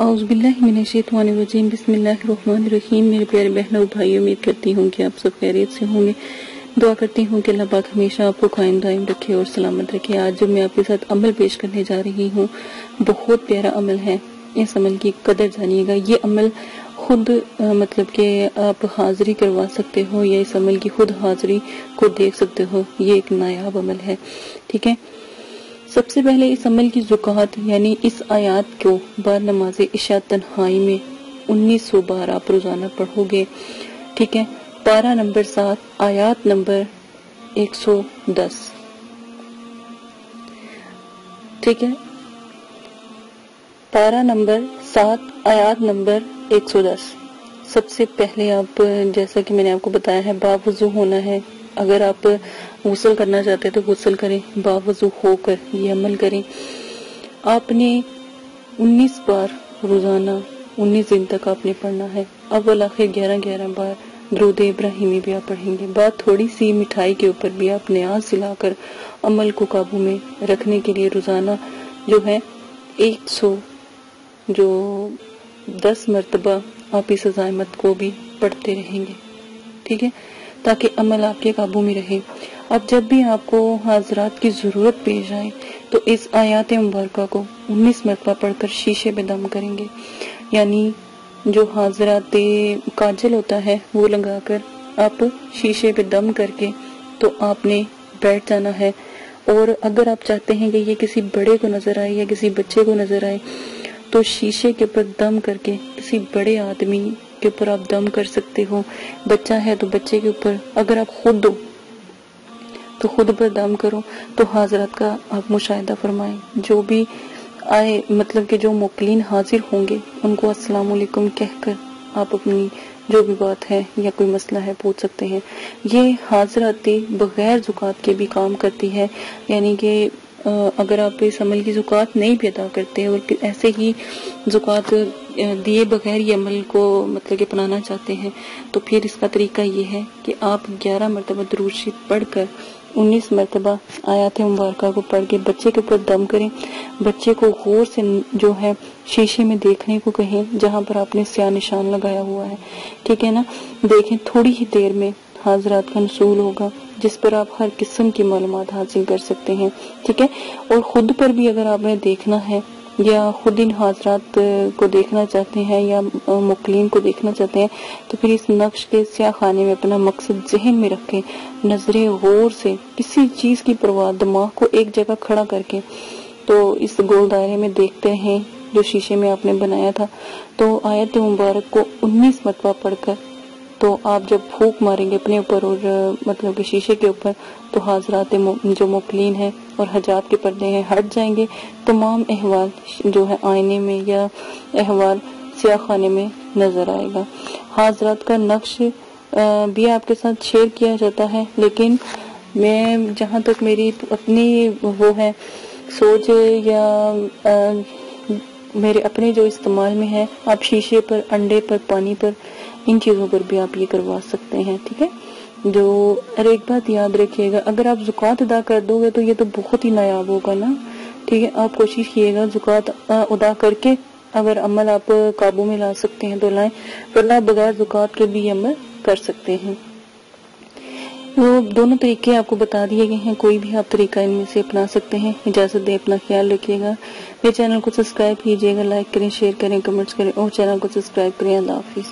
औज़ु बिल्लाहि मिनश्शैतानिर्रजीम बिस्मिल्लाहिर्रहमानिर्रहीम। मेरे प्यारे बहनों और भाइयों, उम्मीद करती हूँ कि आप सब खैरियत से होंगे। दुआ करती हूँ कि अल्लाह पाक हमेशा आपको कायम दायम रखे और सलामत रखे। आज जो मैं आपके साथ अमल पेश करने जा रही हूँ, बहुत प्यारा अमल है। इस अमल की कदर जानिएगा। ये अमल खुद मतलब कि आप हाजिरी करवा सकते हो या इस अमल की खुद हाजिरी को देख सकते हो। ये एक नायाब अमल है, ठीक है। सबसे पहले इस अमल की ज़ुकात यानी इस आयत को बाद नमाज इशा तन्हाई में 1900 बार आप रोजाना पढ़ोगे, ठीक है। पारा नंबर 7 आयत नंबर 110, ठीक है। पारा नंबर 7 आयत नंबर 110। सबसे पहले आप, जैसा कि मैंने आपको बताया है, बावुज़ू होना है। अगर आप गुस्ल करना चाहते हैं तो गुस्ल करें, बावुज़ू होकर ये अमल करें। आपने 19 बार रोजाना 19 दिन तक आपने पढ़ना है। अव्वल आखिर 11-11 बार दरूद इब्राहिमी भी आप पढ़ेंगे। बात थोड़ी सी मिठाई के ऊपर भी आप न्याज सिलाकर अमल को काबू में रखने के लिए रोजाना जो है 110 मरतबा आप इस अज़ाइमत को भी पढ़ते रहेंगे, ठीक है, ताकि अमल आपके काबू में रहे। अब जब भी आपको हाजरात की जरूरत पेश आए तो इस आयत मुबारका को 19 मरतबा पढ़कर शीशे पे दम करेंगे। यानी जो हाजरात काजल होता है वो लगाकर आप शीशे पे दम करके तो आपने बैठ जाना है। और अगर आप चाहते हैं कि ये किसी बड़े को नजर आए या किसी बच्चे को नजर आए तो शीशे के ऊपर दम करके किसी बड़े आदमी के ऊपर आप दम कर सकते हो। बच्चा है तो बच्चे के ऊपर, अगर आप खुद हो तो खुद पर दम करो। तो हाजरात का आप मुशाहिदा फरमाएं। जो भी आए, मतलब कि जो मुकलिन हाजिर होंगे उनको अस्सलाम वालेकुम कहकर आप अपनी जो भी बात है या कोई मसला है पूछ सकते हैं। ये हाजराती बगैर ज़ुकात के भी काम करती है। यानी कि अगर आप इस अमल की ज़ुकात नहीं भी अदा करते और ऐसे ही ज़ुकात दिए बगैर ये अमल को मतलब कि अपनाना चाहते हैं तो फिर इसका तरीका ये है कि आप 11 मरतबा दुरूद शरीफ पढ़कर 19 मरतबा आयत मुबारका को पढ़ के बच्चे के ऊपर दम करें। बच्चे को गौर से जो है शीशे में देखने को कहें जहां पर आपने स्याह निशान लगाया हुआ है, ठीक है ना। देखें, थोड़ी ही देर में हाजरात का नसूल होगा जिस पर आप हर किस्म की मालूमात हासिल कर सकते हैं, ठीक है। और खुद पर भी अगर आपने देखना है या खुद इन हाजरात को देखना चाहते हैं या मुकलीन को देखना चाहते हैं तो फिर इस नक्श के स्याह खाने में अपना मकसद जहन में रखें। नजरे गौर से किसी चीज की परवाह, दिमाग को एक जगह खड़ा करके तो इस गोल दायरे में देखते हैं जो शीशे में आपने बनाया था। तो आयत मुबारक को 19 मरतबा पढ़कर तो आप जब फूंक मारेंगे अपने ऊपर और मतलब कि शीशे के ऊपर तो हाजरात जो मुकलीन है और हजाब के पर्दे हैं हट जाएंगे। तमाम अहवाल जो है आईने में या अहवाल स्याह खाने में नजर आएगा। हाजरात का नक्श भी आपके साथ शेयर किया जाता है, लेकिन मैं जहाँ तक मेरी अपनी वो है सोच या मेरे अपने जो इस्तेमाल में है, आप शीशे पर, अंडे पर, पानी पर, इन चीजों पर भी आप ये करवा सकते हैं, ठीक है। जो और एक बात याद रखिएगा, अगर आप ज़ुकात अदा कर दोगे तो ये तो बहुत ही नायाब होगा ना, ठीक है। आप कोशिश कीजिएगा ज़ुकात अदा करके अगर अमल आप काबू में ला सकते हैं तो लाएं, वरना बगैर ज़ुकात के भी अमल कर सकते हैं। वो दोनों तरीके आपको बता दिए गए हैं, कोई भी आप तरीका इनमें से अपना सकते हैं। इजाजत दे, अपना ख्याल रखिएगा। मेरे चैनल को सब्सक्राइब कीजिएगा, लाइक करें, शेयर करें, कमेंट्स करें और चैनल को सब्सक्राइब करें। अल्लाह हाफिज।